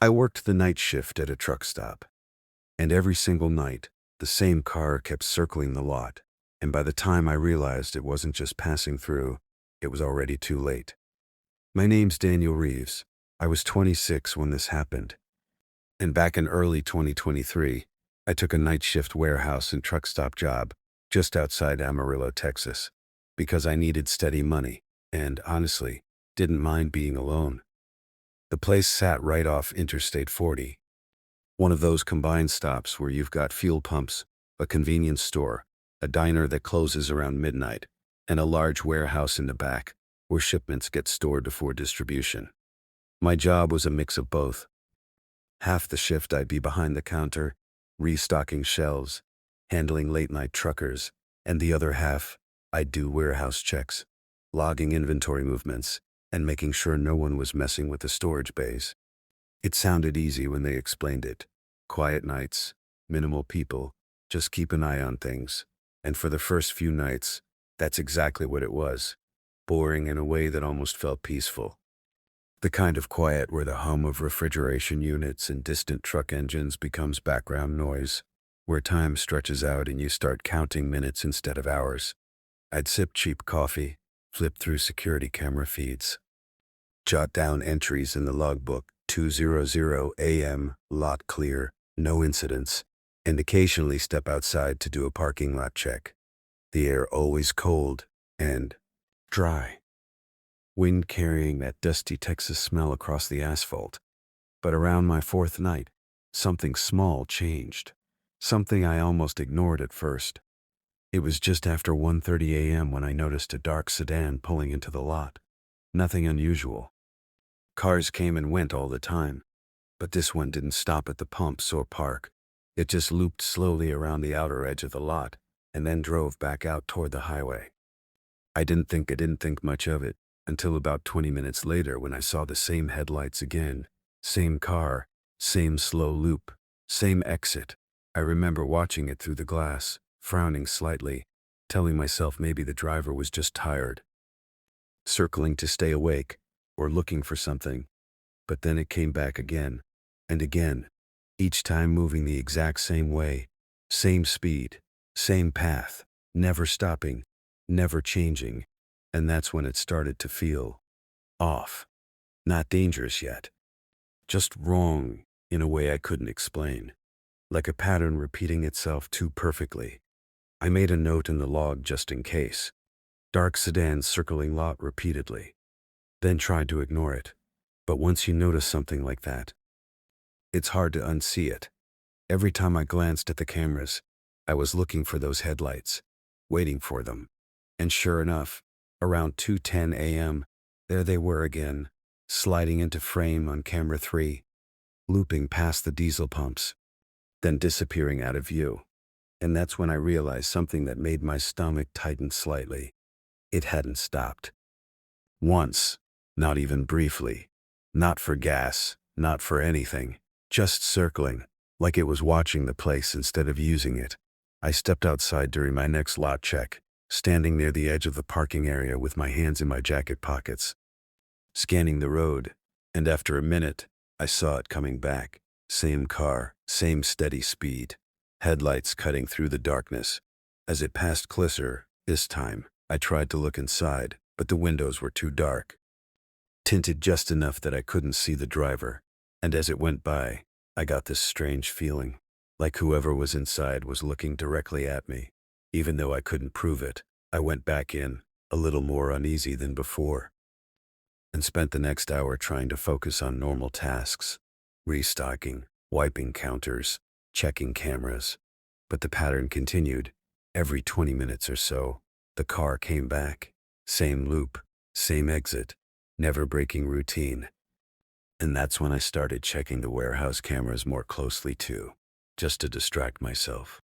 I worked the night shift at a truck stop, and every single night, the same car kept circling the lot, and by the time I realized it wasn't just passing through, it was already too late. My name's Daniel Reeves. I was 26 when this happened, and back in early 2023, I took a night shift warehouse and truck stop job just outside Amarillo, Texas, because I needed steady money and, honestly, didn't mind being alone. The place sat right off Interstate 40, one of those combined stops where you've got fuel pumps, a convenience store, a diner that closes around midnight, and a large warehouse in the back where shipments get stored before distribution. My job was a mix of both. Half the shift I'd be behind the counter, restocking shelves, handling late-night truckers, and the other half, I'd do warehouse checks, logging inventory movements, and making sure no one was messing with the storage bays. It sounded easy when they explained it. Quiet nights, minimal people, just keep an eye on things. And for the first few nights, that's exactly what it was. Boring in a way that almost felt peaceful. The kind of quiet where the hum of refrigeration units and distant truck engines becomes background noise, where time stretches out and you start counting minutes instead of hours. I'd sip cheap coffee, flip through security camera feeds, jot down entries in the logbook, 2:00 a.m., lot clear, no incidents, and occasionally step outside to do a parking lot check. The air always cold and dry. Wind carrying that dusty Texas smell across the asphalt. But around my fourth night, something small changed. Something I almost ignored at first. It was just after 1:30 a.m. when I noticed a dark sedan pulling into the lot. Nothing unusual. Cars came and went all the time, but this one didn't stop at the pumps or park. It just looped slowly around the outer edge of the lot and then drove back out toward the highway. I didn't think much of it until about 20 minutes later when I saw the same headlights again, same car, same slow loop, same exit. I remember watching it through the glass, frowning slightly, telling myself maybe the driver was just tired, circling to stay awake, or looking for something. But then it came back again, and again, each time moving the exact same way, same speed, same path, never stopping, never changing, and that's when it started to feel off. Not dangerous yet, just wrong in a way I couldn't explain, like a pattern repeating itself too perfectly. I made a note in the log just in case. Dark sedan circling lot repeatedly. Then tried to ignore it. But once you notice something like that, it's hard to unsee it. Every time I glanced at the cameras, I was looking for those headlights, waiting for them. And sure enough, around 2:10 a.m., there they were again, sliding into frame on camera 3, looping past the diesel pumps, then disappearing out of view. And that's when I realized something that made my stomach tighten slightly. It hadn't stopped. Once, not even briefly. Not for gas, not for anything, just circling, like it was watching the place instead of using it. I stepped outside during my next lot check, standing near the edge of the parking area with my hands in my jacket pockets, scanning the road, and after a minute, I saw it coming back. Same car, same steady speed, headlights cutting through the darkness. As it passed closer, this time, I tried to look inside, but the windows were too dark, tinted just enough that I couldn't see the driver, and as it went by, I got this strange feeling, like whoever was inside was looking directly at me. Even though I couldn't prove it, I went back in, a little more uneasy than before, and spent the next hour trying to focus on normal tasks, restocking, wiping counters, checking cameras. But the pattern continued. Every 20 minutes or so, the car came back, same loop, same exit, never breaking routine. And that's when I started checking the warehouse cameras more closely too, just to distract myself.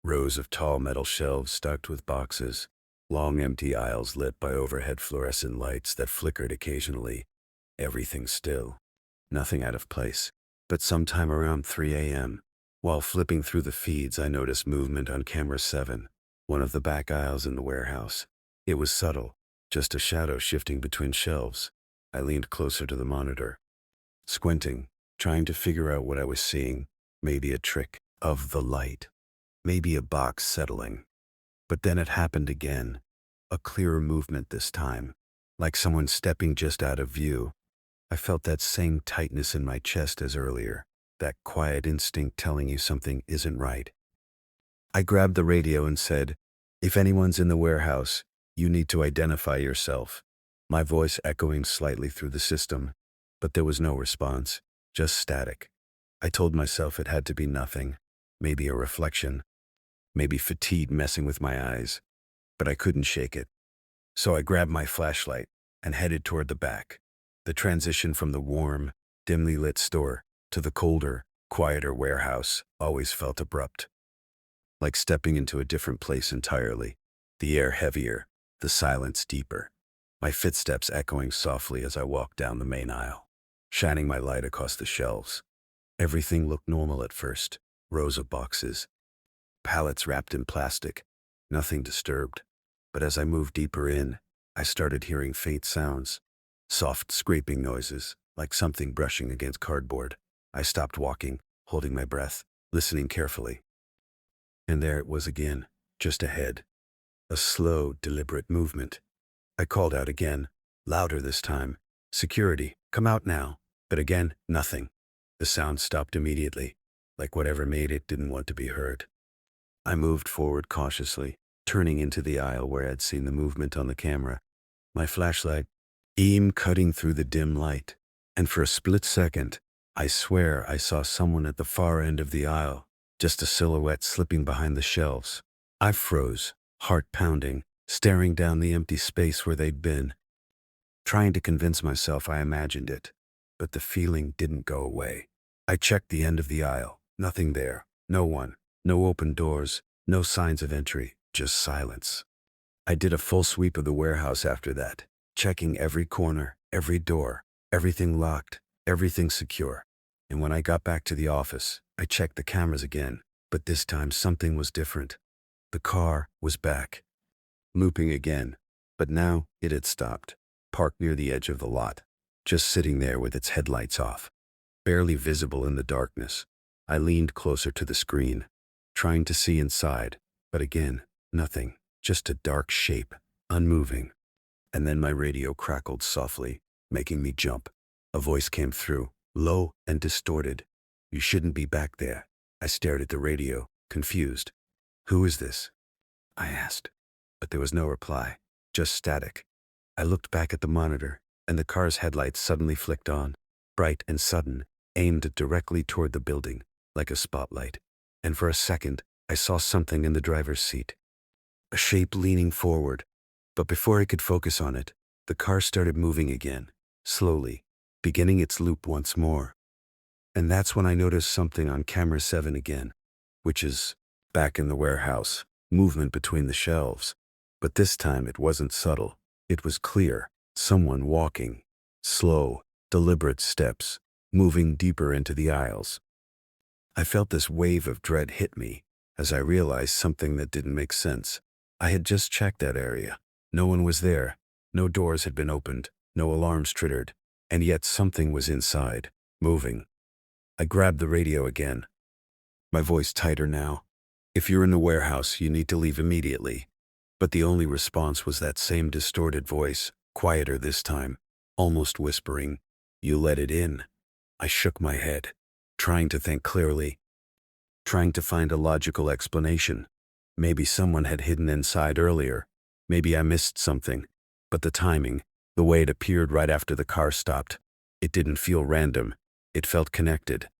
Rows of tall metal shelves stocked with boxes, long empty aisles lit by overhead fluorescent lights that flickered occasionally. Everything still, nothing out of place. But sometime around 3 a.m., while flipping through the feeds, I noticed movement on camera 7, one of the back aisles in the warehouse. It was subtle, just a shadow shifting between shelves. I leaned closer to the monitor, squinting, trying to figure out what I was seeing. Maybe a trick of the light. Maybe a box settling. But then it happened again. A clearer movement this time. Like someone stepping just out of view. I felt that same tightness in my chest as earlier. That quiet instinct telling you something isn't right. I grabbed the radio and said, "If anyone's in the warehouse, you need to identify yourself." My voice echoing slightly through the system, but there was no response, just static. I told myself it had to be nothing, maybe a reflection, maybe fatigue messing with my eyes, but I couldn't shake it. So I grabbed my flashlight and headed toward the back. The transition from the warm, dimly lit store to the colder, quieter warehouse always felt abrupt. Like stepping into a different place entirely. The air heavier, the silence deeper. My footsteps echoing softly as I walked down the main aisle, shining my light across the shelves. Everything looked normal at first. Rows of boxes, pallets wrapped in plastic, nothing disturbed. But as I moved deeper in, I started hearing faint sounds, soft scraping noises, like something brushing against cardboard. I stopped walking, holding my breath, listening carefully. And there it was again, just ahead. A slow, deliberate movement. I called out again, louder this time. "Security, come out now." But again, nothing. The sound stopped immediately, like whatever made it didn't want to be heard. I moved forward cautiously, turning into the aisle where I'd seen the movement on the camera. My flashlight, cutting through the dim light. And for a split second, I swear I saw someone at the far end of the aisle, just a silhouette slipping behind the shelves. I froze, heart pounding, staring down the empty space where they'd been. Trying to convince myself I imagined it, but the feeling didn't go away. I checked the end of the aisle, nothing there, no one, no open doors, no signs of entry, just silence. I did a full sweep of the warehouse after that, checking every corner, every door, everything locked, everything secure. And when I got back to the office, I checked the cameras again, but this time something was different. The car was back, looping again, but now it had stopped, parked near the edge of the lot, just sitting there with its headlights off, barely visible in the darkness. I leaned closer to the screen, trying to see inside, but again, nothing, just a dark shape, unmoving. And then my radio crackled softly, making me jump. A voice came through, low and distorted. "You shouldn't be back there." I stared at the radio, confused. "Who is this?" I asked. But there was no reply, just static. I looked back at the monitor, and the car's headlights suddenly flicked on, bright and sudden, aimed directly toward the building, like a spotlight. And for a second, I saw something in the driver's seat. A shape leaning forward. But before I could focus on it, the car started moving again, slowly, beginning its loop once more. And that's when I noticed something on camera 7 again, which is back in the warehouse, movement between the shelves. But this time it wasn't subtle. It was clear. Someone walking. Slow, deliberate steps, moving deeper into the aisles. I felt this wave of dread hit me as I realized something that didn't make sense. I had just checked that area. No one was there. No doors had been opened. No alarms triggered. And yet something was inside, moving. I grabbed the radio again, my voice tighter now. "If you're in the warehouse, you need to leave immediately." But the only response was that same distorted voice, quieter this time, almost whispering, "You let it in." I shook my head, trying to think clearly, trying to find a logical explanation. Maybe someone had hidden inside earlier. Maybe I missed something. But the timing, the way it appeared right after the car stopped, it didn't feel random. It felt connected.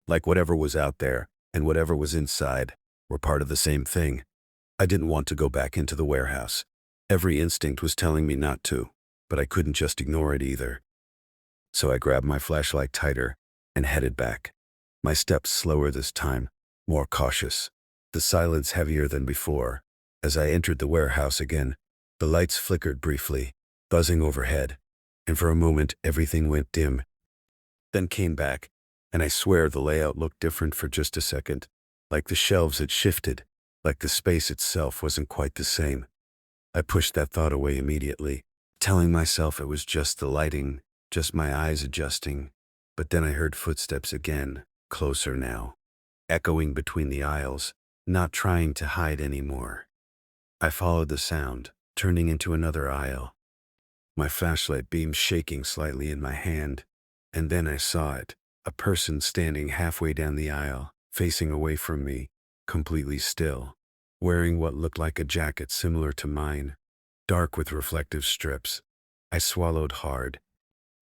Like whatever was out there and whatever was inside were part of the same thing. I didn't want to go back into the warehouse. Every instinct was telling me not to, but I couldn't just ignore it either. So I grabbed my flashlight tighter and headed back. My steps slower this time, more cautious. The silence heavier than before. As I entered the warehouse again, the lights flickered briefly, buzzing overhead, and for a moment everything went dim. Then came back, and I swear the layout looked different for just a second. Like the shelves had shifted, like the space itself wasn't quite the same. I pushed that thought away immediately, telling myself it was just the lighting, just my eyes adjusting. But then I heard footsteps again, closer now, echoing between the aisles, not trying to hide anymore. I followed the sound, turning into another aisle, my flashlight beam shaking slightly in my hand, and then I saw it, a person standing halfway down the aisle, facing away from me, completely still, wearing what looked like a jacket similar to mine, dark with reflective strips. I swallowed hard,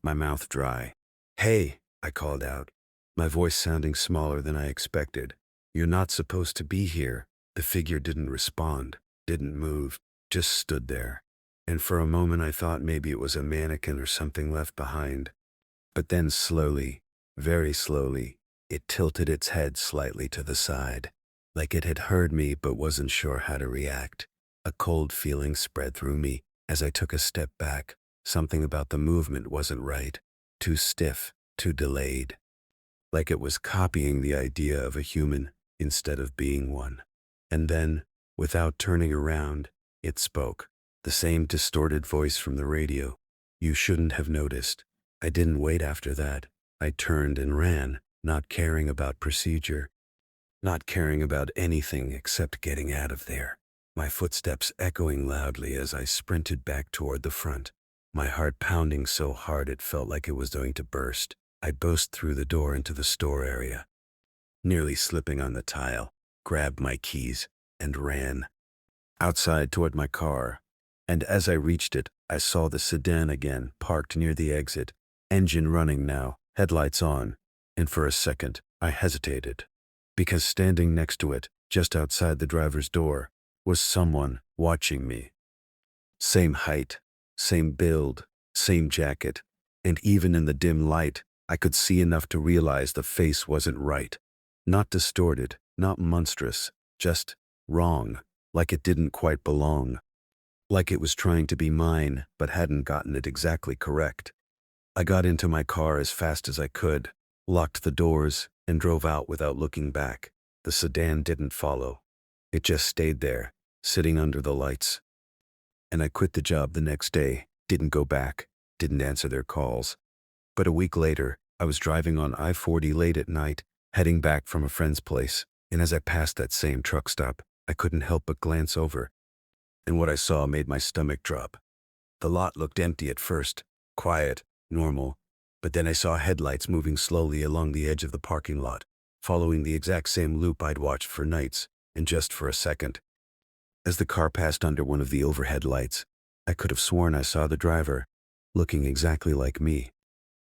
my mouth dry. "Hey," I called out, my voice sounding smaller than I expected. "You're not supposed to be here." The figure didn't respond, didn't move, just stood there. And for a moment I thought maybe it was a mannequin or something left behind. But then slowly, very slowly, it tilted its head slightly to the side, like it had heard me but wasn't sure how to react. A cold feeling spread through me as I took a step back. Something about the movement wasn't right. Too stiff, too delayed. Like it was copying the idea of a human instead of being one. And then, without turning around, it spoke. The same distorted voice from the radio. "You shouldn't have noticed." I didn't wait after that. I turned and ran, not caring about procedure, not caring about anything except getting out of there. My footsteps echoing loudly as I sprinted back toward the front, my heart pounding so hard it felt like it was going to burst. I burst through the door into the store area, nearly slipping on the tile, grabbed my keys, and ran outside toward my car. And as I reached it, I saw the sedan again, parked near the exit, engine running now, headlights on, and for a second, I hesitated. Because standing next to it, just outside the driver's door, was someone watching me. Same height, same build, same jacket, and even in the dim light, I could see enough to realize the face wasn't right. Not distorted, not monstrous, just wrong, like it didn't quite belong. Like it was trying to be mine, but hadn't gotten it exactly correct. I got into my car as fast as I could, locked the doors, and drove out without looking back. The sedan didn't follow. It just stayed there, sitting under the lights. And I quit the job the next day, didn't go back, didn't answer their calls. But a week later, I was driving on I-40 late at night, heading back from a friend's place, and as I passed that same truck stop, I couldn't help but glance over. And what I saw made my stomach drop. The lot looked empty at first, quiet, normal, but then I saw headlights moving slowly along the edge of the parking lot, following the exact same loop I'd watched for nights, and just for a second. As the car passed under one of the overhead lights, I could have sworn I saw the driver, looking exactly like me.